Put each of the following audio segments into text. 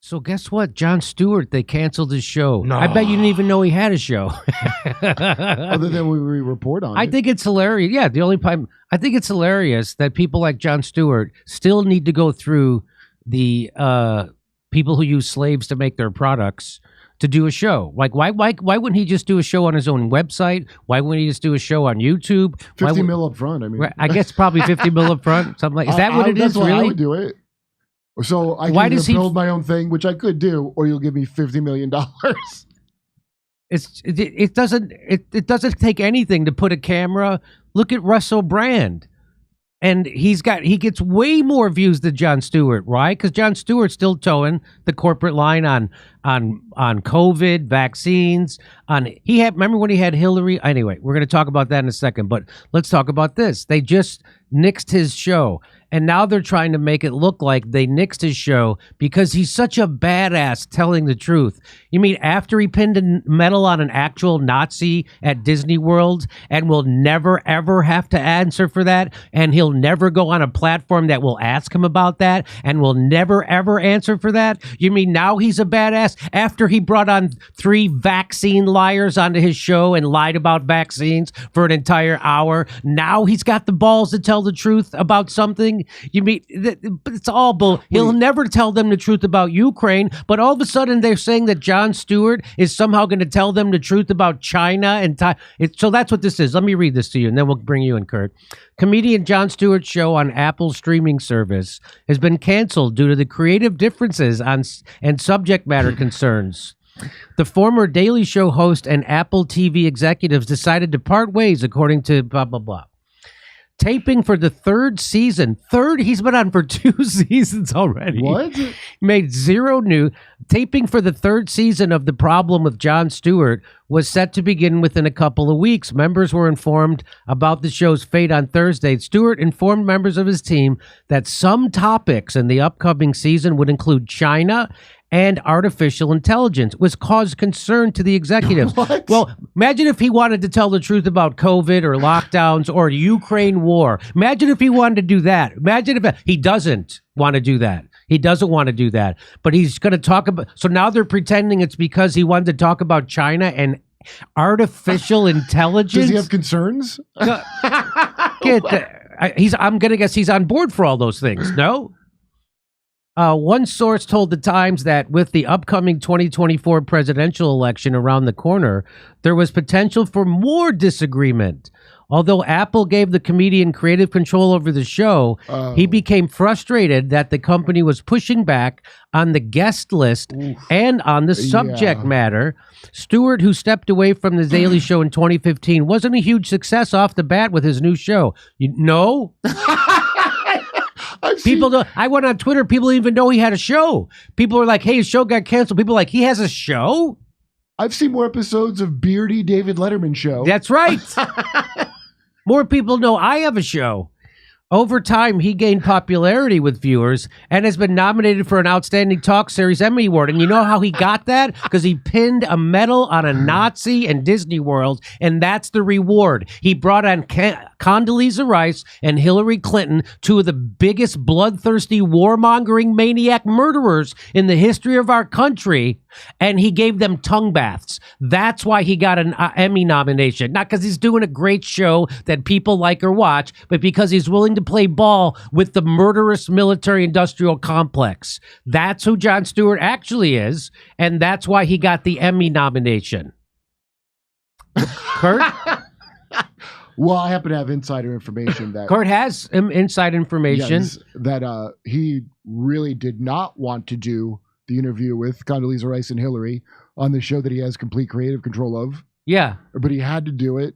So guess what? Jon Stewart, they canceled his show. No. I bet you didn't even know he had a show. Other than we report on I it. think it's hilarious. Yeah, the only time I think it's hilarious that people like Jon Stewart still need to go through the people who use slaves to make their products to do a show. Like, why wouldn't he just do a show on his own website? Why wouldn't he just do a show on YouTube? 50 mil up front. I mean, I guess probably 50 mil up front. Something like. Is that what it is? That's why I Really? would do it. So I can Why either does he- build my own thing, which I could do, or you'll give me $50 million. It doesn't take anything to put a camera. Look at Russell Brand, and he gets way more views than Jon Stewart, right? Because Jon Stewart's still towing the corporate line on COVID vaccines. Remember when he had Hillary? Anyway, we're going to talk about that in a second, but let's talk about this. They just nixed his show. And now they're trying to make it look like they nixed his show because he's such a badass telling the truth. You mean after he pinned a medal on an actual Nazi at Disney World and will never, ever have to answer for that? And he'll never go on a platform that will ask him about that and will never, ever answer for that? You mean now he's a badass after he brought on 3 vaccine liars onto his show and lied about vaccines for an entire hour? Now he's got the balls to tell the truth about something? You mean it's all bull? He'll never tell them the truth about Ukraine, but all of a sudden they're saying that Jon Stewart is somehow going to tell them the truth about China and so that's what this is. Let me read this to you, and then we'll bring you in, Kurt. Comedian Jon Stewart's show on Apple streaming service has been canceled due to the creative differences and subject matter concerns. The former Daily Show host and Apple TV executives decided to part ways, according to blah blah blah. Taping for the 3rd season. He's been on for 2 seasons already. What? Made 0 new. Taping for the 3rd season of The Problem with Jon Stewart was set to begin within a couple of weeks. Members were informed about the show's fate on Thursday. Stewart informed members of his team that some topics in the upcoming season would include China and artificial intelligence, which caused concern to the executives. What? Well, imagine if he wanted to tell the truth about COVID or lockdowns or Ukraine war. Imagine if he wanted to do that. Imagine if he doesn't want to do that. He doesn't want to do that. But he's going to talk about. So now they're pretending it's because he wanted to talk about China and artificial intelligence. Does he have concerns? I'm going to guess he's on board for all those things. No? One source told the Times that with the upcoming 2024 presidential election around the corner, there was potential for more disagreement. Although Apple gave the comedian creative control over the show, he became frustrated that the company was pushing back on the guest list and on the subject matter. Stewart, who stepped away from The Daily Show in 2015, wasn't a huge success off the bat with his new show. No? I went on Twitter. People didn't even know he had a show. People were like, hey, his show got canceled. People were like, he has a show? I've seen more episodes of Beardy David Letterman show. That's right. More people know I have a show. Over time, he gained popularity with viewers and has been nominated for an Outstanding Talk Series Emmy Award. And you know how he got that? Because he pinned a medal on a Nazi in Disney World, and that's the reward. He brought on Condoleezza Rice and Hillary Clinton, 2 of the biggest bloodthirsty, warmongering maniac murderers in the history of our country, and he gave them tongue baths. That's why he got an Emmy nomination. Not because he's doing a great show that people like or watch, but because he's willing to play ball with the murderous military-industrial complex. That's who Jon Stewart actually is, and that's why he got the Emmy nomination. Kurt? Well, I happen to have insider information that Kurt has inside information. Yes, that he really did not want to do the interview with Condoleezza Rice and Hillary on the show that he has complete creative control of. Yeah. But he had to do it.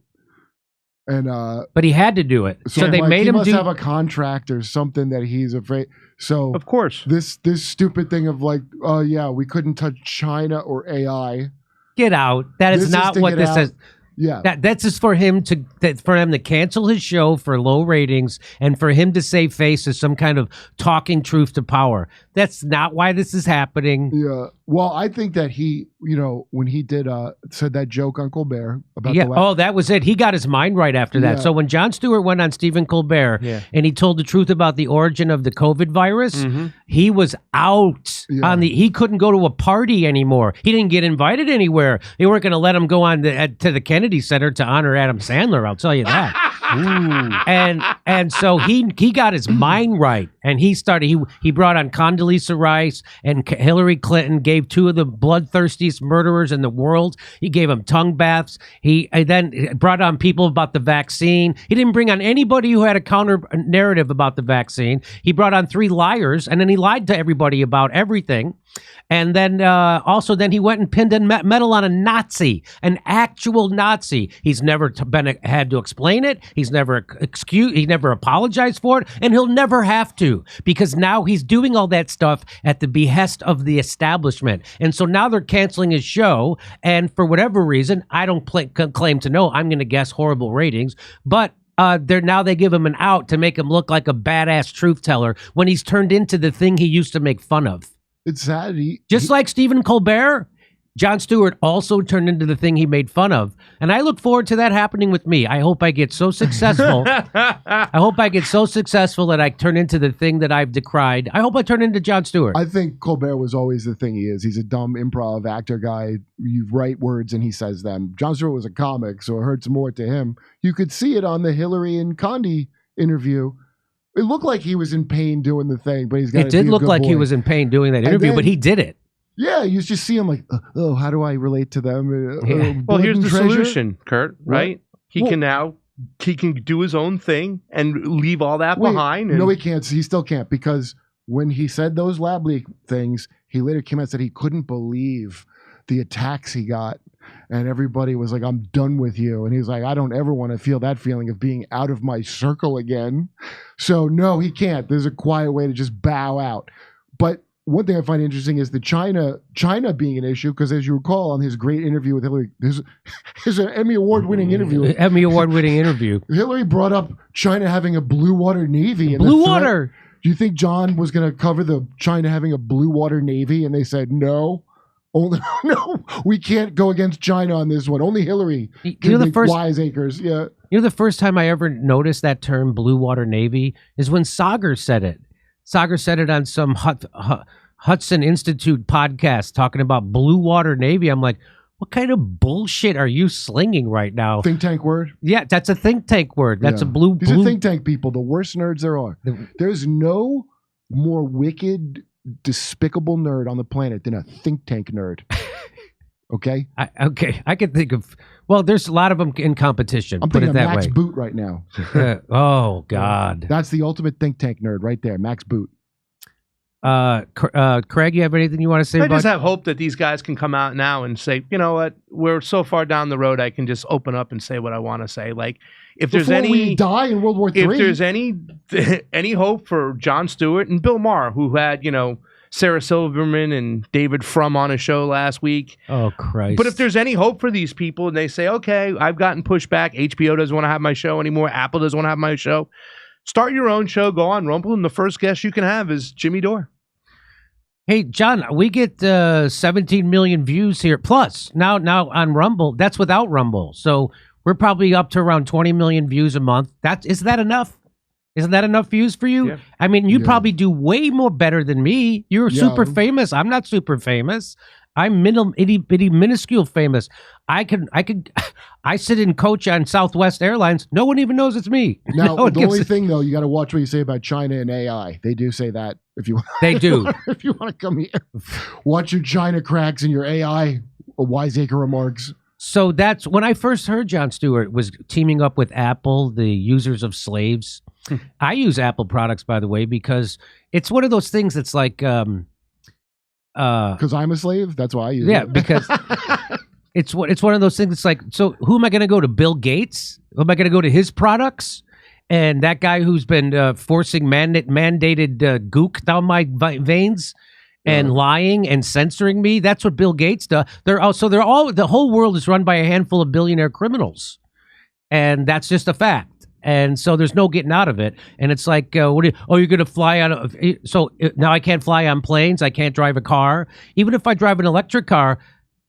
And but he had to do it. So they made him must have a contract or something that he's afraid. So of course, this stupid thing of like, oh yeah, we couldn't touch China or AI. Get out. That is not what this is. Yeah, that's just for him to cancel his show for low ratings and for him to save face as some kind of talking truth to power. That's not why this is happening. Yeah. Well, I think that he, when he did said that joke on Colbert about that was it. He got his mind right after that. Yeah. So when Jon Stewart went on Stephen Colbert and he told the truth about the origin of the COVID virus, he was out on he couldn't go to a party anymore. He didn't get invited anywhere. They weren't going to let him go on to the Kennedy Center to honor Adam Sandler. I'll tell you that. And so he got his mind right, and he brought on Condoleezza Rice and Hillary Clinton, gave two of the bloodthirstiest murderers in the world. He gave them tongue baths. He then brought on people about the vaccine. He didn't bring on anybody who had a counter narrative about the vaccine. He brought on 3 liars, and then he lied to everybody about everything. And then then he went and pinned a medal on a Nazi, an actual Nazi. He's never had to explain it. He's never he never apologized for it, and he'll never have to, because now he's doing all that stuff at the behest of the establishment. And so now they're canceling his show, and for whatever reason, I don't claim to know. I'm going to guess horrible ratings, but they give him an out to make him look like a badass truth teller when he's turned into the thing he used to make fun of. It's sad. Like Stephen Colbert, Jon Stewart also turned into the thing he made fun of. And I look forward to that happening with me. I hope I get so successful. I hope I get so successful that I turn into the thing that I've decried. I hope I turn into Jon Stewart. I think Colbert was always the thing he is. He's a dumb improv actor guy. You write words and he says them. Jon Stewart was a comic, so it hurts more to him. You could see it on the Hillary and Condi interview. It looked like he was in pain doing the thing, but he's got. It did look like he was in pain doing that interview, but he did it. Yeah, you just see him like, oh, how do I relate to them? Well, here's the solution, Kurt. Right? He can do his own thing and leave all that behind. No, he can't. He still can't, because when he said those lab leak things, he later came out and said he couldn't believe the attacks he got. And everybody was like, I'm done with you. And he's like, I don't ever want to feel that feeling of being out of my circle again. So no, he can't. There's a quiet way to just bow out. But one thing I find interesting is the China being an issue, because as you recall on his great interview with Hillary, his an Emmy Award-winning interview. Hillary brought up China having a blue water navy. Blue water. Do you think John was going to cover the China having a blue water navy? And they said no. No, we can't go against China on this one. Only Hillary can make wiseacres. Yeah. The first time I ever noticed that term "blue water navy" is when Sagar said it. Sagar said it on some Hudson Institute podcast talking about blue water navy. I'm like, what kind of bullshit are you slinging right now? Think tank word? Yeah, that's a think tank word. That's a blue. These are think tank people, the worst nerds there are. There's no more wicked, despicable nerd on the planet than a think tank nerd. Okay? I can think of, there's a lot of them in competition. I'm thinking of Max Boot right now. Oh, God. That's the ultimate think tank nerd right there, Max Boot. Craig, you have anything you want to say I just have hope that these guys can come out now and say, you know what, we're so far down the road, I can just open up and say what I want to say. Like, if there's Before we die in World War III. If there's any hope for Jon Stewart and Bill Maher, who had, Sarah Silverman and David Frum on a show last week. Oh, Christ. But if there's any hope for these people and they say, okay, I've gotten pushback, HBO doesn't want to have my show anymore, Apple doesn't want to have my show, start your own show, go on Rumble, and the first guest you can have is Jimmy Dore. Hey, John, we get 17 million views here. Plus, now on Rumble, that's without Rumble. So we're probably up to around 20 million views a month. Isn't that enough? Isn't that enough views for you? Yeah. I mean, you probably do way more better than me. You're super famous. I'm not super famous. I'm itty bitty minuscule famous. I sit and coach on Southwest Airlines. No one even knows it's me. Now, the only thing though, you got to watch what you say about China and AI. They do say that if you want. They do. If you want to come here, watch your China cracks and your AI wiseacre remarks. So that's when I first heard Jon Stewart was teaming up with Apple, the users of slaves. I use Apple products, by the way, because it's one of those things that's like, because I'm a slave. That's why I use it. Yeah, because it's one of those things. It's like, so who am I going to go to? Bill Gates? Am I going to go to his products? And that guy who's been forcing mandated gook down my veins and lying and censoring me. That's what Bill Gates does. The whole world is run by a handful of billionaire criminals, and that's just a fact. And so there's no getting out of it. And it's like, you're going to fly on. Now I can't fly on planes. I can't drive a car. Even if I drive an electric car,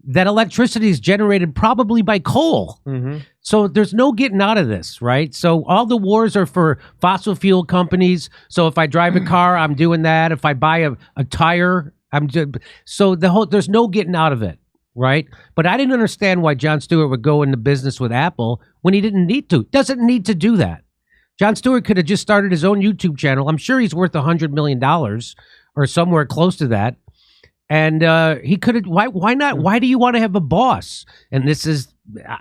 that electricity is generated probably by coal. Mm-hmm. So there's no getting out of this, right? So all the wars are for fossil fuel companies. So if I drive a car, I'm doing that. If I buy a tire, there's no getting out of it, right? But I didn't understand why Jon Stewart would go into business with Apple when he didn't need to. Doesn't need to do that. Jon Stewart could have just started his own YouTube channel. I'm sure he's worth $100 million or somewhere close to that. And he could have. Why not? Why do you want to have a boss? And this is,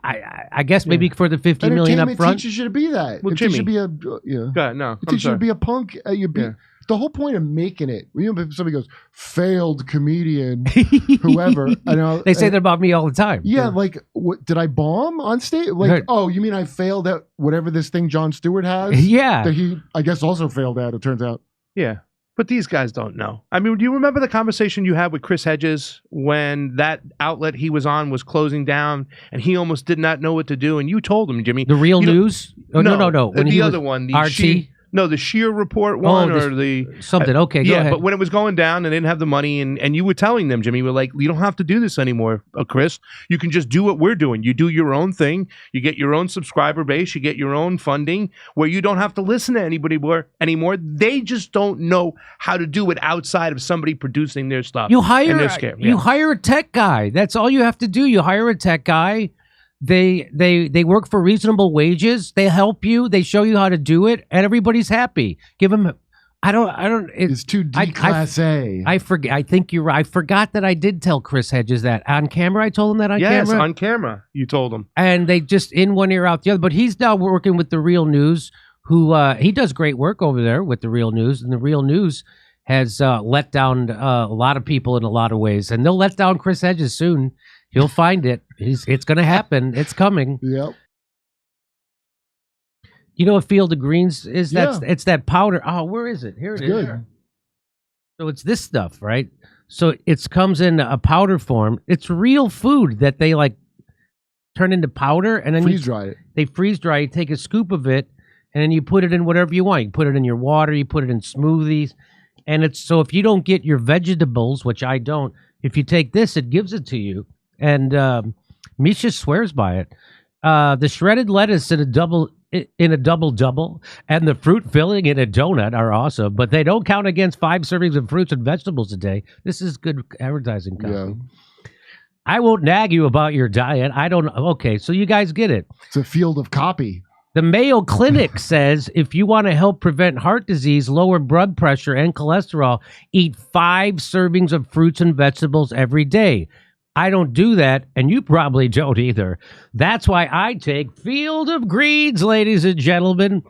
I guess, maybe for the $50 million up front. Teaches you to be that. Well, it Jimmy, should be a. No, it teaches you to be a punk. The whole point of making it. If somebody goes failed comedian, whoever. They say that about me all the time. Yeah, like what, did I bomb on stage? Like, oh, you mean I failed at whatever this thing Jon Stewart has? Yeah, that he, I guess, also failed at. It turns out. Yeah. But these guys don't know. I mean, do you remember the conversation you had with Chris Hedges when that outlet he was on was closing down and he almost did not know what to do? And you told him, Jimmy. The Real News? No. When the other one. The RT? The Sheer Report one or the... Something. Okay, go ahead. But when it was going down and they didn't have the money and you were telling them, Jimmy, you were like, you don't have to do this anymore, Chris. You can just do what we're doing. You do your own thing. You get your own subscriber base. You get your own funding where you don't have to listen to anybody anymore. They just don't know how to do it outside of somebody producing their stuff. You hire a tech guy. That's all you have to do. You hire a tech guy. They work for reasonable wages. They help you. They show you how to do it, and everybody's happy. Give them. It's too D class A. I forget. I think you're right. I forgot that I did tell Chris Hedges that on camera. I told him that on camera. Yes, on camera. You told him. And they just in one ear out the other. But he's now working with the Real News. Who he does great work over there with the Real News, and the Real News has let down a lot of people in a lot of ways, and they'll let down Chris Hedges soon. He'll find it. It's going to happen. It's coming. Yep. You know what Field of Greens is? It's that powder. Oh, where is it? Here it is. Good. So it's this stuff, right? So it comes in a powder form. It's real food that they like turn into powder, and then freeze dry it. They freeze dry. You take a scoop of it, and then you put it in whatever you want. You put it in your water. You put it in smoothies, and it's so if you don't get your vegetables, which I don't, if you take this, it gives it to you. And Misha swears by it. The shredded lettuce in a double double and the fruit filling in a donut are awesome, but they don't count against 5 servings of fruits and vegetables a day. This is good advertising copy. Yeah. I won't nag you about your diet. I don't. Okay, so you guys get it. It's a field of copy. The Mayo Clinic says if you want to help prevent heart disease, lower blood pressure, and cholesterol, eat 5 servings of fruits and vegetables every day. I don't do that, and you probably don't either. That's why I take Field of Greens, ladies and gentlemen.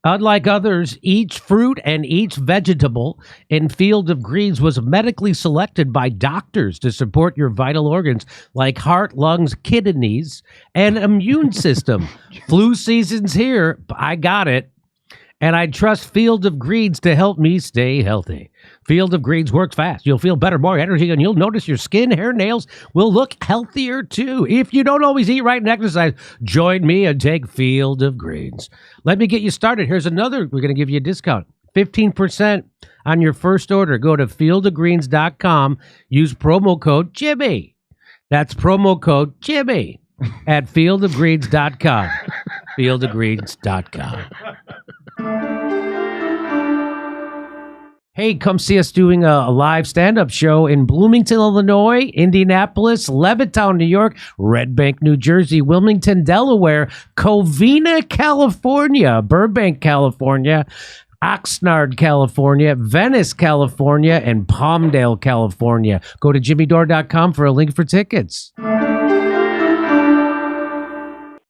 Unlike others, each fruit and each vegetable in Field of Greens was medically selected by doctors to support your vital organs like heart, lungs, kidneys, and immune system. Flu season's here. I got it. And I trust Field of Greens to help me stay healthy. Field of Greens works fast. You'll feel better, more energy, and you'll notice your skin, hair, nails will look healthier too. If you don't always eat right and exercise, join me and take Field of Greens. Let me get you started. Here's another. We're going to give you a discount. 15% on your first order. Go to fieldofgreens.com. Use promo code Jimmy. That's promo code Jimmy at fieldofgreens.com. fieldofgreens.com. Hey, come see us doing a live stand-up show in Bloomington, Illinois, Indianapolis, Levittown, New York, Red Bank, New Jersey, Wilmington, Delaware, Covina, California, Burbank, California, Oxnard, California, Venice, California, and Palmdale, California. Go to jimmydore.com for a link for tickets.